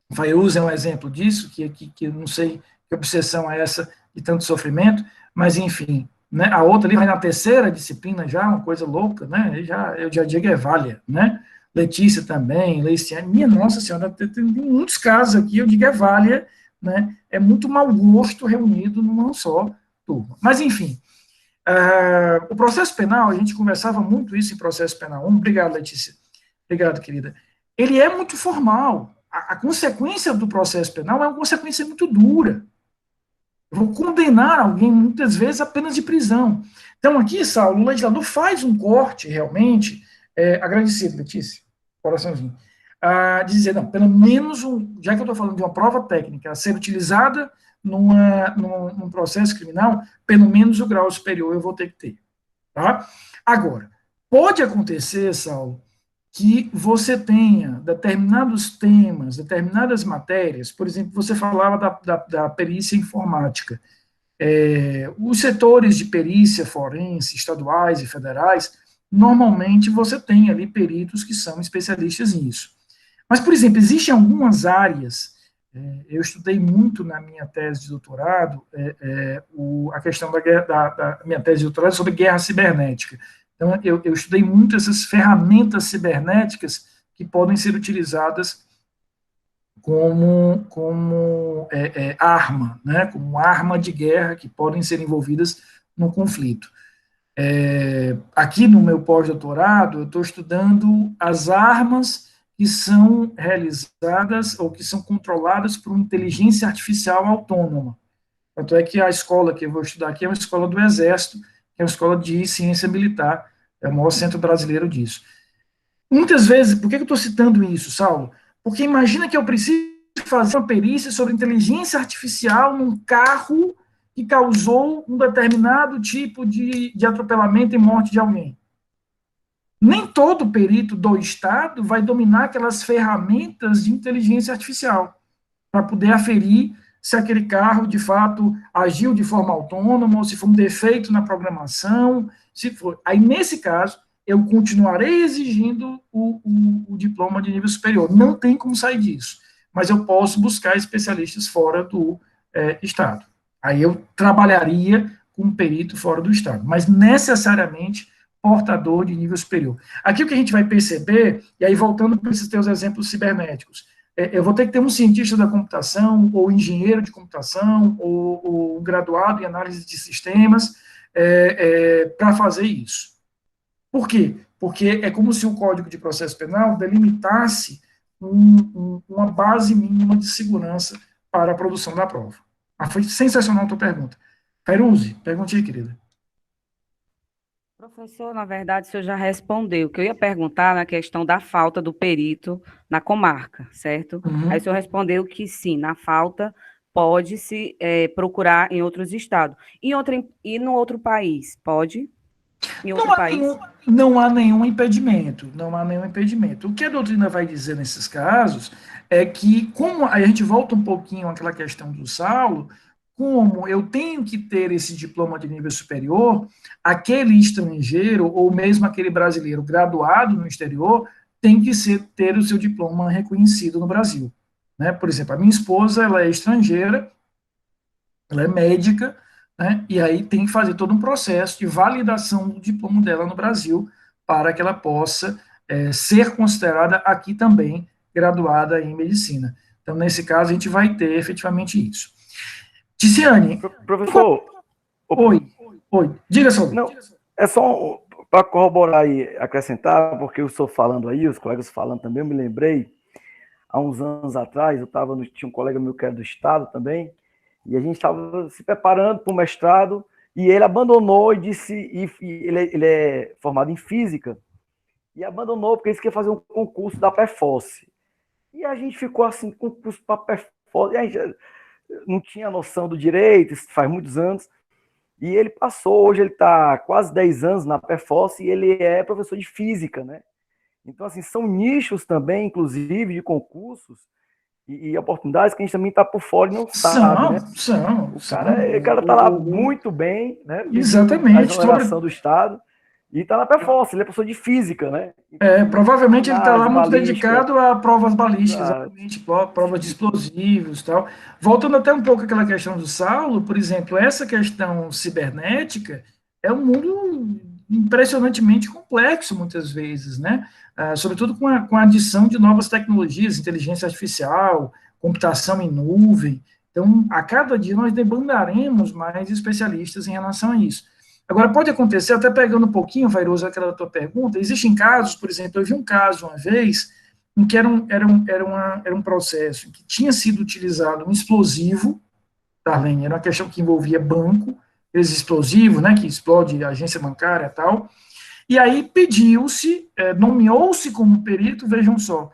S1: o Fairuze é um exemplo disso, que eu não sei que obsessão é essa de tanto sofrimento, mas enfim, né? A outra ali vai na terceira disciplina já, uma coisa louca, né? Eu já digo é Vália, né? Letícia também, Leiciane, minha nossa senhora, tem muitos casos aqui, eu digo é Vália, né? É muito mau gosto reunido numa só turma. Mas, enfim, o processo penal, a gente conversava muito isso em processo penal 1, obrigado, Letícia, obrigado, querida, ele é muito formal, a consequência do processo penal é uma consequência muito dura. Eu vou condenar alguém, muitas vezes, apenas de prisão. Então, aqui, Saulo, o legislador faz um corte, realmente, agradecido, Letícia, coraçãozinho, dizer, não, pelo menos, já que eu estou falando de uma prova técnica a ser utilizada num processo criminal, pelo menos o grau superior eu vou ter que ter. Tá? Agora, pode acontecer, Saulo, que você tenha determinados temas, determinadas matérias, por exemplo, você falava da perícia informática. Os setores de perícia forense, estaduais e federais, normalmente você tem ali peritos que são especialistas nisso. Mas, por exemplo, existem algumas áreas, eu estudei muito na minha tese de doutorado, a questão da minha tese de doutorado sobre guerra cibernética. Então, eu estudei muito essas ferramentas cibernéticas que podem ser utilizadas como arma, né, como arma de guerra que podem ser envolvidas no conflito. Aqui no meu pós-doutorado, eu estou estudando as armas que são realizadas ou que são controladas por uma inteligência artificial autônoma. Tanto é que a escola que eu vou estudar aqui é uma escola do Exército, que é uma escola de ciência militar, é o maior centro brasileiro disso. Muitas vezes, por que eu estou citando isso, Saulo? Porque imagina que eu preciso fazer uma perícia sobre inteligência artificial num carro que causou um determinado tipo de atropelamento e morte de alguém. Nem todo perito do Estado vai dominar aquelas ferramentas de inteligência artificial para poder aferir se aquele carro, de fato, agiu de forma autônoma, ou se foi um defeito na programação, se for. Aí, nesse caso, eu continuarei exigindo o diploma de nível superior. Não tem como sair disso. Mas eu posso buscar especialistas fora do Estado. Aí eu trabalharia com um perito fora do Estado. Mas, necessariamente, portador de nível superior. Aqui o que a gente vai perceber, e aí voltando para esses teus exemplos cibernéticos, eu vou ter que ter um cientista da computação, ou engenheiro de computação, ou graduado em análise de sistemas, para fazer isso. Por quê? Porque é como se o Código de Processo Penal delimitasse uma base mínima de segurança para a produção da prova. Foi sensacional a tua pergunta. Feruzzi, pergunte aí, querida.
S6: Professor, na verdade, o senhor já respondeu. O que eu ia perguntar na questão da falta do perito na comarca, certo?
S1: Uhum.
S6: Aí o senhor respondeu que sim, na falta pode-se procurar em outros estados. E no outro país, pode? Em outro país?
S1: Não há nenhum impedimento, não há nenhum impedimento. O que a doutrina vai dizer nesses casos é que, como a gente volta um pouquinho àquela questão do Saulo, como eu tenho que ter esse diploma de nível superior, aquele estrangeiro, ou mesmo aquele brasileiro graduado no exterior, tem que ter o seu diploma reconhecido no Brasil. Né? Por exemplo, a minha esposa, ela é estrangeira, ela é médica, né? E aí tem que fazer todo um processo de validação do diploma dela no Brasil, para que ela possa ser considerada aqui também graduada em medicina. Então, nesse caso, a gente vai ter efetivamente isso. Ticiane.
S7: Professor.
S1: Oi. Diga só.
S7: Não, é só para corroborar e acrescentar, porque eu estou falando aí, os colegas falando também, eu me lembrei, há uns anos atrás, tinha um colega meu que era do Estado também, e a gente estava se preparando para o mestrado, e ele abandonou e disse, ele é formado em física, e abandonou porque ele queria fazer um concurso da PEFOSSE. E a gente ficou assim, concurso para a PEFOSSE, e a gente não tinha noção do direito, isso faz muitos anos, e ele passou, hoje ele está quase 10 anos na PEFOSSE, e ele é professor de física, né? Então, assim, são nichos também, inclusive, de concursos, e oportunidades que a gente também está por fora e não sabe, né? O cara está lá muito bem, né?
S1: Exatamente.
S7: A exoneração do Estado, e está na PEFOSSE, ele é professor de física, né?
S1: Então, provavelmente ele está lá muito
S7: balística,
S1: dedicado a provas balísticas, exatamente, provas de explosivos e tal. Voltando até um pouco àquela questão do Saulo, por exemplo, essa questão cibernética é um mundo impressionantemente complexo, muitas vezes, né? Sobretudo com a adição de novas tecnologias, inteligência artificial, computação em nuvem. Então, a cada dia nós demandaremos mais especialistas em relação a isso. Agora, pode acontecer, até pegando um pouquinho, Vairoso, aquela tua pergunta, existem casos, por exemplo, eu vi um caso uma vez, em que era um processo em que tinha sido utilizado um explosivo, Darlene, era uma questão que envolvia banco, esse explosivo, né, que explode a agência bancária e tal, e aí pediu-se, nomeou-se como perito, vejam só,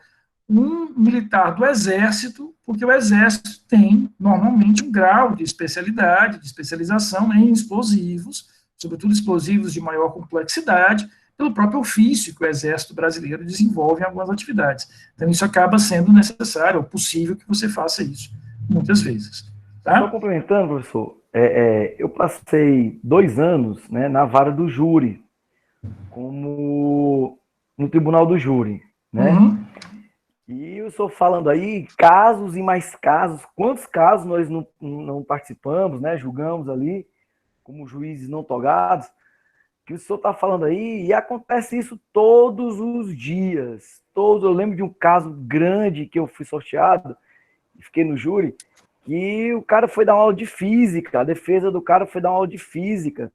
S1: um militar do Exército, porque o Exército tem, normalmente, um grau de especialidade, de especialização em explosivos, sobretudo explosivos de maior complexidade, pelo próprio ofício que o Exército brasileiro desenvolve em algumas atividades. Então, isso acaba sendo necessário, ou possível que você faça isso, muitas vezes. Tá?
S7: Só complementando, professor, eu passei 2 anos, né, na vara do júri, como no tribunal do júri, né?
S1: Uhum.
S7: E eu estou falando aí casos e mais casos, quantos casos nós não participamos, né, julgamos ali, como juízes não togados, que o senhor está falando aí, e acontece isso todos os dias. Eu lembro de um caso grande que eu fui sorteado, fiquei no júri, que o cara foi dar uma aula de física, a defesa do cara foi dar uma aula de física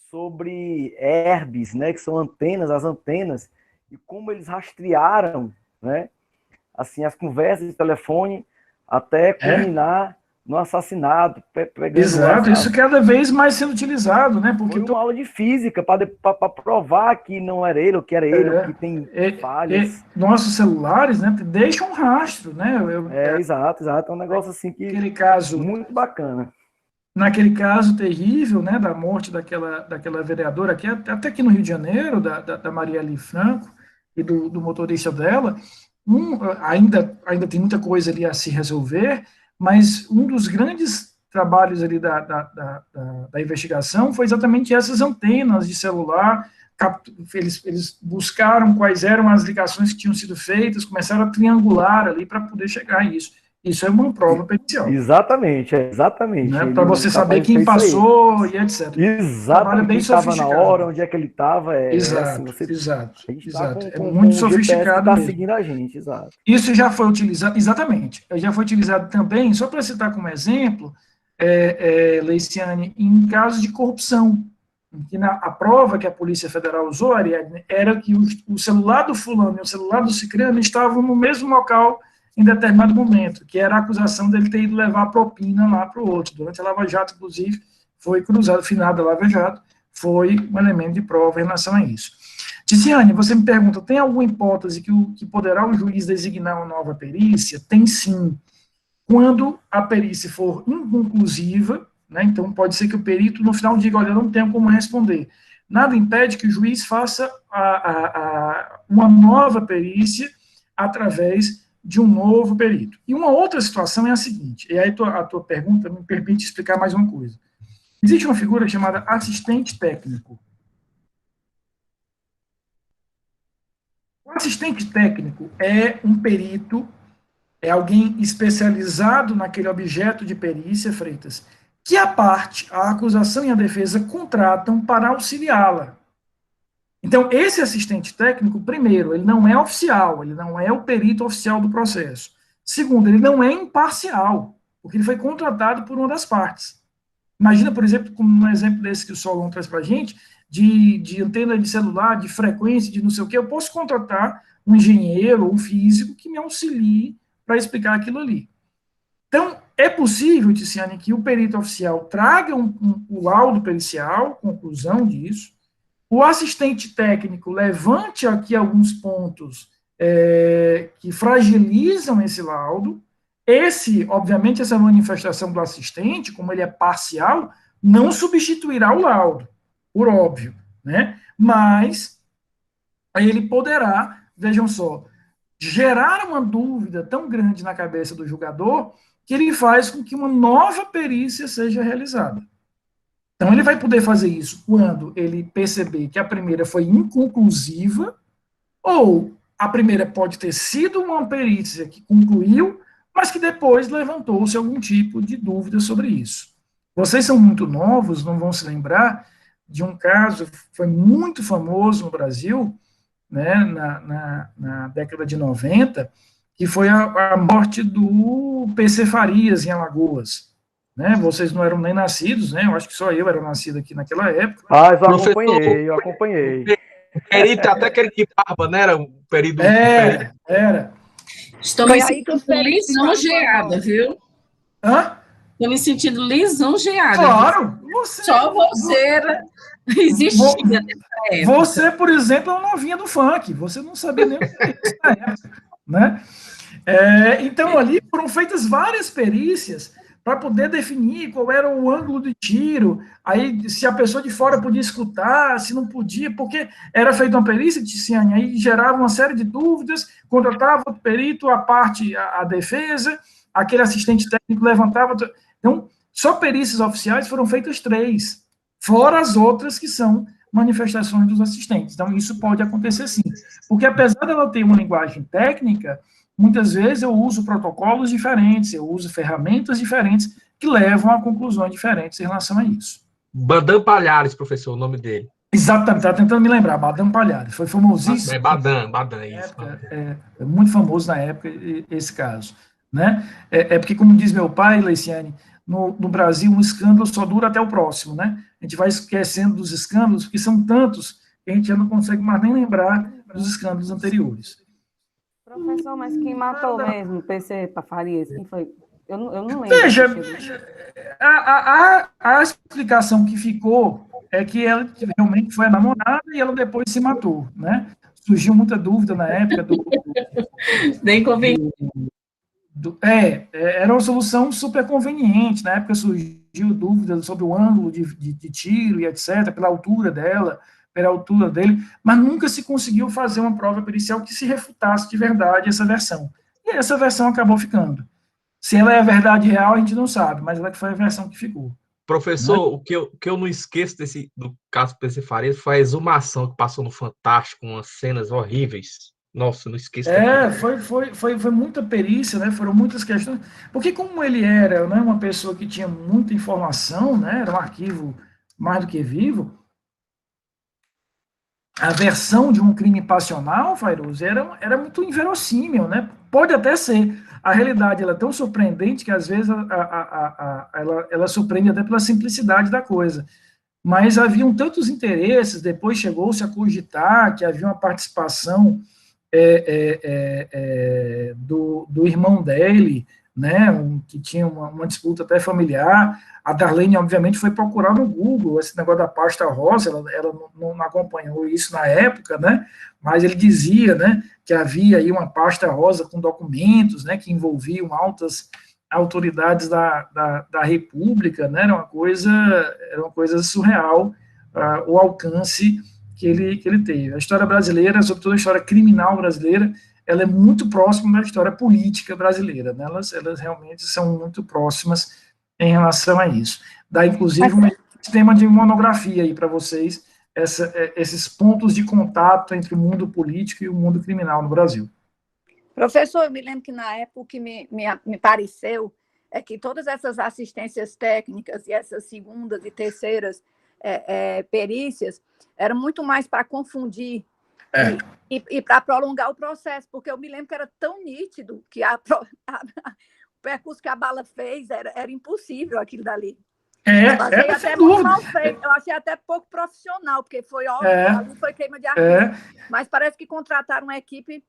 S7: sobre herbes, né, que são as antenas, e como eles rastrearam, né, assim, as conversas de telefone até culminar no assassinato.
S1: Exato, isso cada vez mais sendo utilizado, né? Porque
S7: foi uma aula de física para provar que não era ele, ou que era ele, ou que tem falhas.
S1: Nossos celulares, né, deixam um rastro, né?
S7: Exato. É um negócio assim que
S1: aquele caso,
S7: muito bacana.
S1: Naquele caso terrível, né, da morte daquela vereadora, aqui, até aqui no Rio de Janeiro, da Marielle Franco, e do motorista dela, ainda tem muita coisa ali a se resolver, mas um dos grandes trabalhos ali da investigação foi exatamente essas antenas de celular. Eles buscaram quais eram as ligações que tinham sido feitas, começaram a triangular ali para poder chegar a isso. Isso é uma prova pericial.
S7: Exatamente.
S1: Né? Para você saber quem passou e etc.
S7: Exatamente, quem estava na hora, onde é que ele estava.
S1: Exato. É muito
S7: com
S1: sofisticado
S7: está
S1: mesmo.
S7: seguindo a gente, exato.
S1: Isso já foi utilizado, exatamente, já foi utilizado também, só para citar como exemplo, Leiciane, em casos de corrupção, em que a prova que a Polícia Federal usou, Ariadne, era que o celular do fulano e o celular do ciclano estavam no mesmo local em determinado momento, que era a acusação dele ter ido levar propina lá para o outro. Durante a Lava Jato, inclusive, foi cruzado, finado a Lava Jato, foi um elemento de prova em relação a isso. Ticiane, você me pergunta, tem alguma hipótese que poderá o juiz designar uma nova perícia? Tem sim. Quando a perícia for inconclusiva, né, então pode ser que o perito no final diga, olha, eu não tenho como responder. Nada impede que o juiz faça uma nova perícia através de um novo perito. E uma outra situação é a seguinte, e aí a tua pergunta me permite explicar mais uma coisa. Existe uma figura chamada assistente técnico. O assistente técnico é um perito, é alguém especializado naquele objeto de perícia, Freitas, que a acusação e a defesa contratam para auxiliá-la. Então, esse assistente técnico, primeiro, ele não é oficial, ele não é o perito oficial do processo. Segundo, ele não é imparcial, porque ele foi contratado por uma das partes. Imagina, por exemplo, como um exemplo desse que o Solon traz para a gente, de antena de celular, de frequência, de não sei o quê, eu posso contratar um engenheiro ou um físico que me auxilie para explicar aquilo ali. Então, é possível, Ticiane, que o perito oficial traga o laudo pericial, conclusão disso, o assistente técnico levante aqui alguns pontos que fragilizam esse laudo. Obviamente, essa manifestação do assistente, como ele é parcial, não substituirá o laudo, por óbvio, né? Mas ele poderá, vejam só, gerar uma dúvida tão grande na cabeça do julgador que ele faz com que uma nova perícia seja realizada. Então, ele vai poder fazer isso quando ele perceber que a primeira foi inconclusiva, ou a primeira pode ter sido uma perícia que concluiu, mas que depois levantou-se algum tipo de dúvida sobre isso. Vocês são muito novos, não vão se lembrar de um caso que foi muito famoso no Brasil, né, na década de 90, que foi a morte do PC Farias, em Alagoas. Né? Vocês não eram nem nascidos, né? Eu acho que só eu era nascido aqui naquela época.
S7: Eu acompanhei.
S8: Perito, até aquele de barba, né? Era um período.
S1: Era.
S4: Estou me sentindo lisonjeada, viu?
S1: Hã?
S4: Estou me sentindo lisonjeada.
S1: Claro!
S4: Só você existia nessa época.
S1: Você, por exemplo, é uma novinha do funk. Você não sabia nem o que é isso na época, né? Então, ali foram feitas várias perícias para poder definir qual era o ângulo de tiro, aí se a pessoa de fora podia escutar, se não podia, porque era feita uma perícia, Ticiane, aí gerava uma série de dúvidas, contratava o perito, a defesa, aquele assistente técnico levantava. Então, só perícias oficiais foram feitas 3, fora as outras que são manifestações dos assistentes. Então, isso pode acontecer sim. Porque apesar dela ter uma linguagem técnica, muitas vezes eu uso protocolos diferentes, eu uso ferramentas diferentes que levam a conclusões diferentes em relação a isso.
S8: Badan Palhares, professor, o nome dele.
S1: Exatamente, estava tentando me lembrar, Badan Palhares, foi famosíssimo.
S8: Badan, isso.
S1: É muito famoso na época esse caso. Né? Porque, como diz meu pai, Leiciane, no Brasil um escândalo só dura até o próximo, né? A gente vai esquecendo dos escândalos, porque são tantos que a gente já não consegue mais nem lembrar dos escândalos anteriores.
S6: Professor, mas quem matou mesmo o PC Pafarias? Quem foi? Eu não lembro.
S1: Veja, a explicação que ficou é que ela realmente foi a namorada e ela depois se matou, né? Surgiu muita dúvida na época
S4: Bem conveniente.
S1: Era uma solução super conveniente. Na época surgiu dúvidas sobre o ângulo de tiro e etc., pela altura dela, pela altura dele, mas nunca se conseguiu fazer uma prova pericial que se refutasse de verdade essa versão. E essa versão acabou ficando. Se ela é a verdade real, a gente não sabe, mas ela que foi a versão que ficou.
S8: Professor, o que eu não esqueço do caso PC Farias foi a exumação que passou no Fantástico, umas cenas horríveis. Nossa, eu não esqueço.
S1: Foi muita perícia, né? Foram muitas questões. Porque como ele era, né, uma pessoa que tinha muita informação, né, era um arquivo mais do que vivo, a versão de um crime passional, Fairouz, era muito inverossímil, né? Pode até ser. A realidade ela é tão surpreendente que, às vezes, ela surpreende até pela simplicidade da coisa. Mas haviam tantos interesses, depois chegou-se a cogitar que havia uma participação do irmão dele, né, que tinha uma disputa até familiar. A Darlene, obviamente, foi procurar no Google esse negócio da pasta rosa, ela não acompanhou isso na época, né, mas ele dizia, né, que havia aí uma pasta rosa com documentos, né, que envolviam altas autoridades da República, né, era uma coisa surreal, o alcance que ele teve. A história brasileira, sobretudo a história criminal brasileira, ela é muito próxima da história política brasileira, né? Elas realmente são muito próximas em relação a isso. Dá, inclusive, um tema de monografia aí para vocês, esses pontos de contato entre o mundo político e o mundo criminal no Brasil.
S9: Professor, eu me lembro que na época o que me pareceu é que todas essas assistências técnicas e essas segundas e terceiras perícias eram muito mais para confundir e para prolongar o processo, porque eu me lembro que era tão nítido que o percurso que a bala fez era impossível aquilo dali. Eu achei até muito mal feito, eu achei até pouco profissional, porque foi óbvio, ali foi queima de arquivo, mas parece que contrataram uma equipe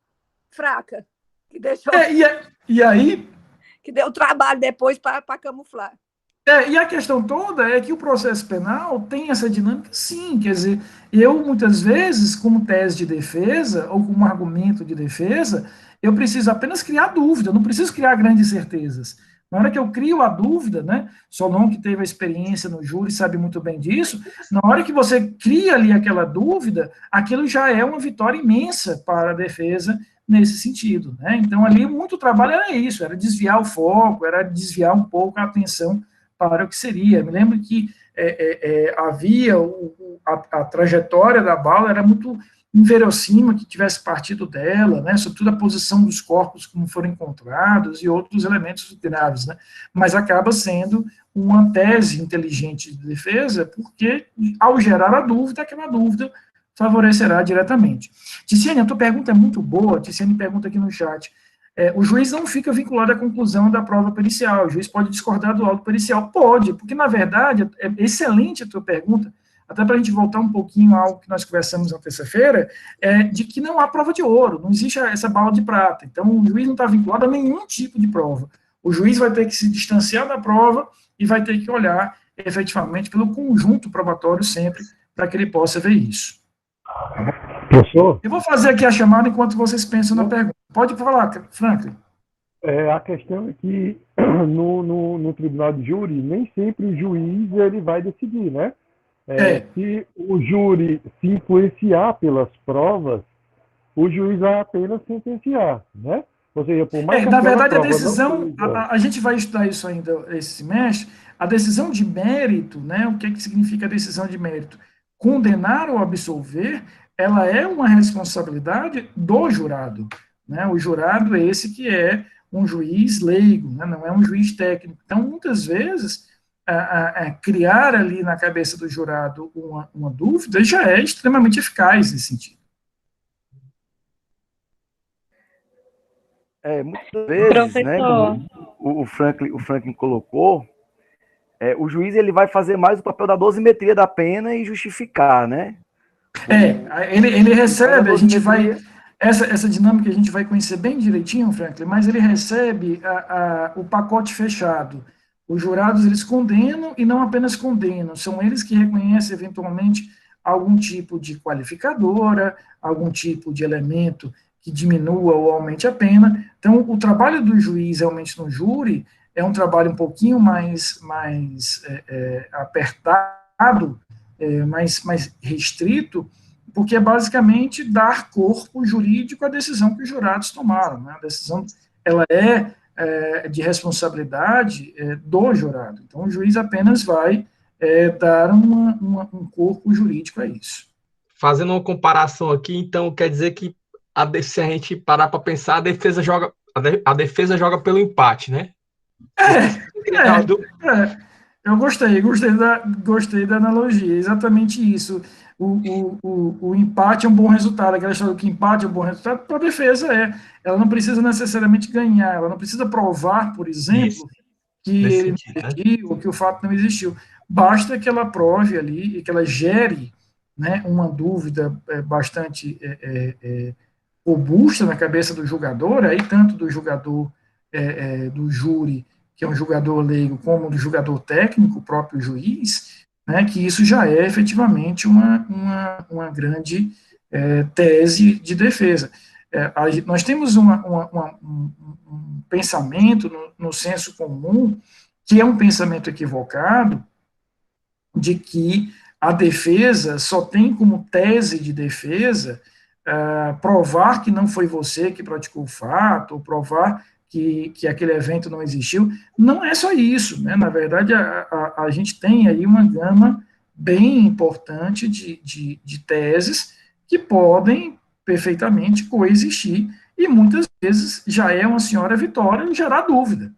S9: fraca, que deixou...
S1: E aí...
S9: que deu trabalho depois para camuflar.
S1: E a questão toda é que o processo penal tem essa dinâmica, sim, quer dizer, eu, muitas vezes, como tese de defesa, ou como argumento de defesa, eu preciso apenas criar dúvida, eu não preciso criar grandes certezas. Na hora que eu crio a dúvida, né, Solon, que teve a experiência no júri, sabe muito bem disso, na hora que você cria ali aquela dúvida, aquilo já é uma vitória imensa para a defesa nesse sentido, né? Então, ali, muito trabalho era isso, era desviar o foco, era desviar um pouco a atenção para o que seria. Me lembro que havia a trajetória da bala era muito inverossímil que tivesse partido dela, né, sobretudo a posição dos corpos como foram encontrados e outros elementos graves, né, mas acaba sendo uma tese inteligente de defesa, porque ao gerar a dúvida, aquela dúvida favorecerá diretamente. Ticiane, a tua pergunta é muito boa, Ticiane pergunta aqui no chat, o juiz não fica vinculado à conclusão da prova pericial, o juiz pode discordar do laudo pericial? Pode, porque, na verdade, é excelente a tua pergunta, até para a gente voltar um pouquinho ao que nós conversamos na terça-feira, de que não há prova de ouro, não existe essa bala de prata, então o juiz não está vinculado a nenhum tipo de prova. O juiz vai ter que se distanciar da prova e vai ter que olhar, efetivamente, pelo conjunto probatório sempre, para que ele possa ver isso.
S10: Professor?
S1: Eu vou fazer aqui a chamada enquanto vocês pensam na pergunta. Pode falar, Franklin.
S10: A questão é que no tribunal de júri, nem sempre o juiz ele vai decidir, né? Se o júri se influenciar pelas provas, o juiz vai apenas sentenciar, né? Ou seja, por mais que
S1: Na
S10: aquela
S1: verdade, a
S10: prova não
S1: decisão,
S10: seja...
S1: a gente vai estudar isso ainda esse semestre, a decisão de mérito, né, o que é que significa a decisão de mérito? Condenar ou absolver, ela é uma responsabilidade do jurado, né? O jurado é esse que é um juiz leigo, né, não é um juiz técnico. Então, muitas vezes, criar ali na cabeça do jurado uma dúvida já é extremamente eficaz nesse sentido.
S7: Muitas vezes, né,
S4: Professor,
S7: como o Franklin colocou, o juiz ele vai fazer mais o papel da dosimetria da pena e justificar, né?
S1: Ele recebe, a gente vai,
S7: dosimetria...
S1: essa dinâmica a gente vai conhecer bem direitinho, Franklin, mas ele recebe o pacote fechado. Os jurados, eles condenam e não apenas condenam, são eles que reconhecem, eventualmente, algum tipo de qualificadora, algum tipo de elemento que diminua ou aumente a pena. Então, o trabalho do juiz, realmente, no júri, é um trabalho um pouquinho mais apertado, mais restrito, porque é basicamente dar corpo jurídico à decisão que os jurados tomaram. Né? A decisão ela é de responsabilidade do jurado. Então, o juiz apenas vai dar um corpo jurídico a isso.
S8: Fazendo uma comparação aqui, então quer dizer que se a gente parar para pensar, a defesa joga pelo empate, né?
S1: Eu gostei da analogia, exatamente isso. O empate é um bom resultado, aquela história que empate é um bom resultado, para a defesa ela não precisa necessariamente ganhar, ela não precisa provar, por exemplo,
S8: Isso,
S1: que
S8: nesse
S1: ele não
S8: sentido, né?
S1: existiu, ou que o fato não existiu. Basta que ela prove ali, e que ela gere, né, uma dúvida bastante robusta na cabeça do julgador, aí tanto do julgador, do júri, que é um julgador leigo, como do julgador técnico, o próprio juiz, né, que isso já é efetivamente uma grande tese de defesa. Nós temos um pensamento no senso comum, que é um pensamento equivocado, de que a defesa só tem como tese de defesa provar que não foi você que praticou o fato, ou provar que aquele evento não existiu. Não é só isso, né? Na verdade, a gente tem aí uma gama bem importante de teses que podem perfeitamente coexistir, e muitas vezes já é uma senhora vitória em gerar dúvida.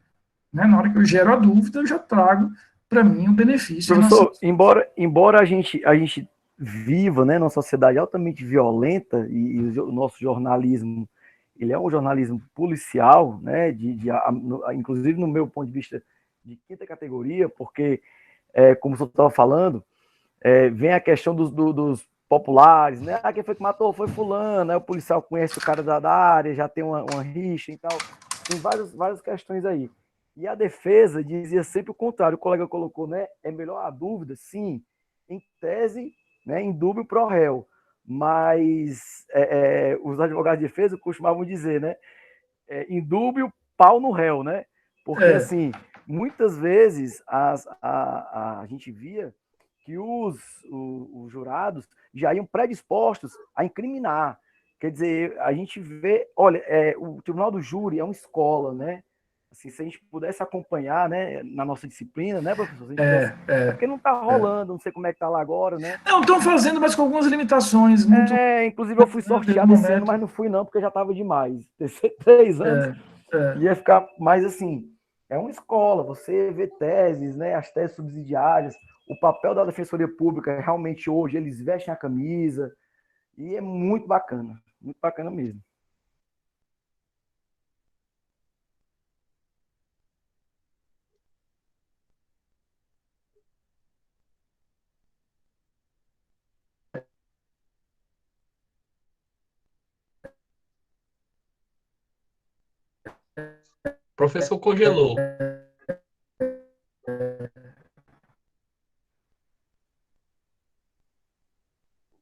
S1: Né? Na hora que eu gero a dúvida, eu já trago para mim o benefício.
S7: Professor, embora a gente viva, né, numa sociedade altamente violenta e o nosso jornalismo, ele é um jornalismo policial, né, inclusive no meu ponto de vista de quinta categoria, porque, como o senhor estava falando, vem a questão dos populares, né? Quem foi que matou? Foi fulano, aí o policial conhece o cara da área, já tem uma rixa e tal. Tem várias questões aí. E a defesa dizia sempre o contrário. O colega colocou, né? É melhor a dúvida? Sim, em tese, né? Em dúvida pro réu. Mas os advogados de defesa costumavam dizer, né? Em dúvida, pau no réu, né? Porque, assim, muitas vezes a gente via que os jurados já iam predispostos a incriminar. Quer dizer, a gente vê, olha, o Tribunal do Júri é uma escola, né? Assim, se a gente pudesse acompanhar, né, na nossa disciplina, né, professor? Porque não está rolando, não sei como é que está lá agora, né?
S1: Não, estão fazendo, mas com algumas limitações.
S7: Inclusive eu fui sorteado esse ano, mas não fui não, porque já estava demais. 3 anos, ia ficar mais assim, é uma escola, você vê teses, né, as teses subsidiárias, o papel da Defensoria Pública, realmente hoje eles vestem a camisa, e é muito bacana mesmo.
S8: O professor congelou.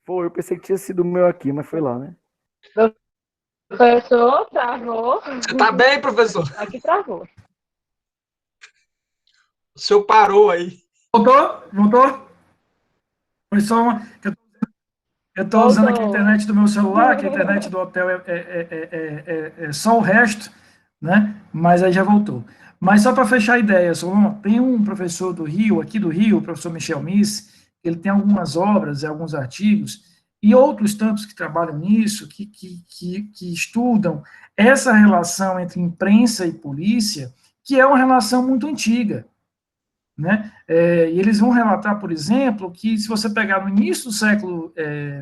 S7: Foi, eu pensei que tinha sido o meu aqui, mas foi lá, né?
S11: Professor, travou.
S8: Você tá bem, professor?
S11: Aqui travou.
S8: O senhor parou aí.
S1: Voltou? Voltou? Foi só uma... Eu estou usando aqui a internet do meu celular, que a internet do hotel é só o resto, né? Mas aí já voltou. Mas só para fechar a ideia, Solon, tem um professor do Rio, aqui do Rio, o professor Michel Miss, ele tem algumas obras e alguns artigos, e outros tantos que trabalham nisso, que estudam essa relação entre imprensa e polícia, que é uma relação muito antiga, né? E eles vão relatar, por exemplo, que se você pegar no início do século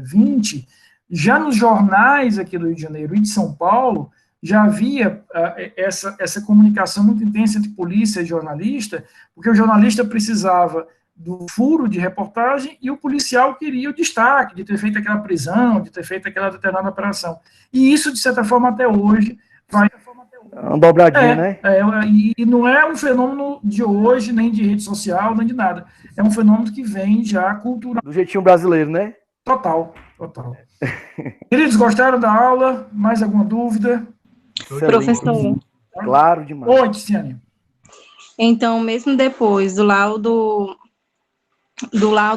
S1: XX, já nos jornais aqui do Rio de Janeiro e de São Paulo, já havia essa comunicação muito intensa entre polícia e jornalista, porque o jornalista precisava do furo de reportagem e o policial queria o destaque de ter feito aquela prisão, de ter feito aquela determinada operação. E isso, de certa forma, até hoje, vai...
S7: Uma dobradinha, né?
S1: E não é um fenômeno de hoje, nem de rede social, nem de nada. É um fenômeno que vem já cultural.
S7: Do jeitinho brasileiro, né?
S1: Total. Queridos, gostaram da aula? Mais alguma dúvida?
S7: Excelente.
S4: Professor.
S7: Claro demais.
S1: Oi, Tiziane.
S4: Então, mesmo depois do laudo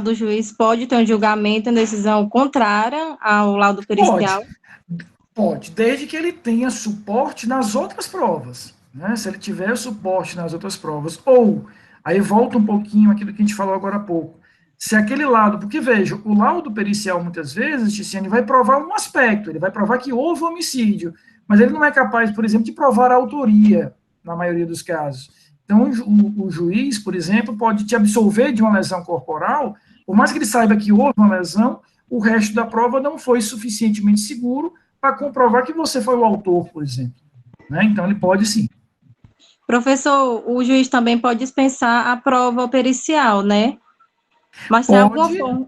S4: do juiz, pode ter um julgamento, uma decisão contrária ao laudo pericial?
S1: Pode, desde que ele tenha suporte nas outras provas, né? Se ele tiver suporte nas outras provas, ou, aí volta um pouquinho aquilo que a gente falou agora há pouco, se aquele lado, porque veja, o laudo pericial, muitas vezes, Tiziane, vai provar um aspecto, ele vai provar que houve homicídio, mas ele não é capaz, por exemplo, de provar a autoria, na maioria dos casos. Então, o juiz, por exemplo, pode te absolver de uma lesão corporal, por mais que ele saiba que houve uma lesão, o resto da prova não foi suficientemente seguro para comprovar que você foi o autor, por exemplo. Né? Então, ele pode sim.
S4: Professor, o juiz também pode dispensar a prova pericial, né? Mas
S1: pode,
S4: alguma forma...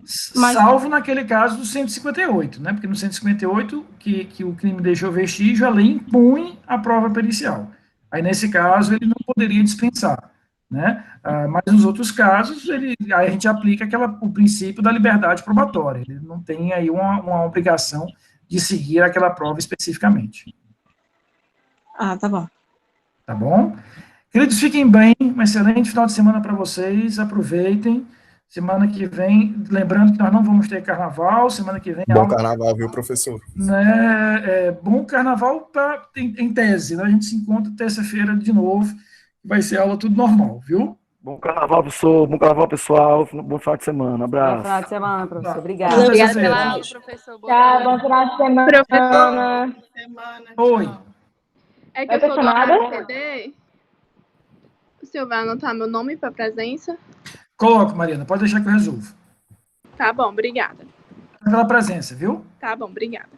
S1: salvo naquele caso do 158, né? Porque no 158, que o crime deixou vestígio, a lei impõe a prova pericial. Aí, nesse caso, ele não poderia dispensar. Né? Mas nos outros casos, aí a gente aplica o princípio da liberdade probatória. Ele não tem aí uma obrigação de seguir aquela prova especificamente.
S4: Tá bom.
S1: Tá bom? Queridos, fiquem bem, um excelente final de semana para vocês, aproveitem. Semana que vem, lembrando que nós não vamos ter carnaval, semana que vem...
S12: Bom carnaval, viu, professor?
S1: Né, bom carnaval em tese, né? A gente se encontra terça-feira de novo, vai ser aula tudo normal, viu?
S7: Bom carnaval, professor. Bom carnaval, pessoal. Bom final de semana. Abraço.
S6: Bom final de semana, professor. Obrigada.
S11: Obrigada pela aula, professor.
S3: Tchau, bom final de semana.
S11: Professor.
S1: Oi.
S11: É que eu sou da ACD. O senhor vai anotar meu nome para presença?
S1: Coloco, Mariana. Pode deixar que eu resolvo.
S11: Tá bom, obrigada.
S1: Pela presença, viu?
S11: Tá bom, obrigada.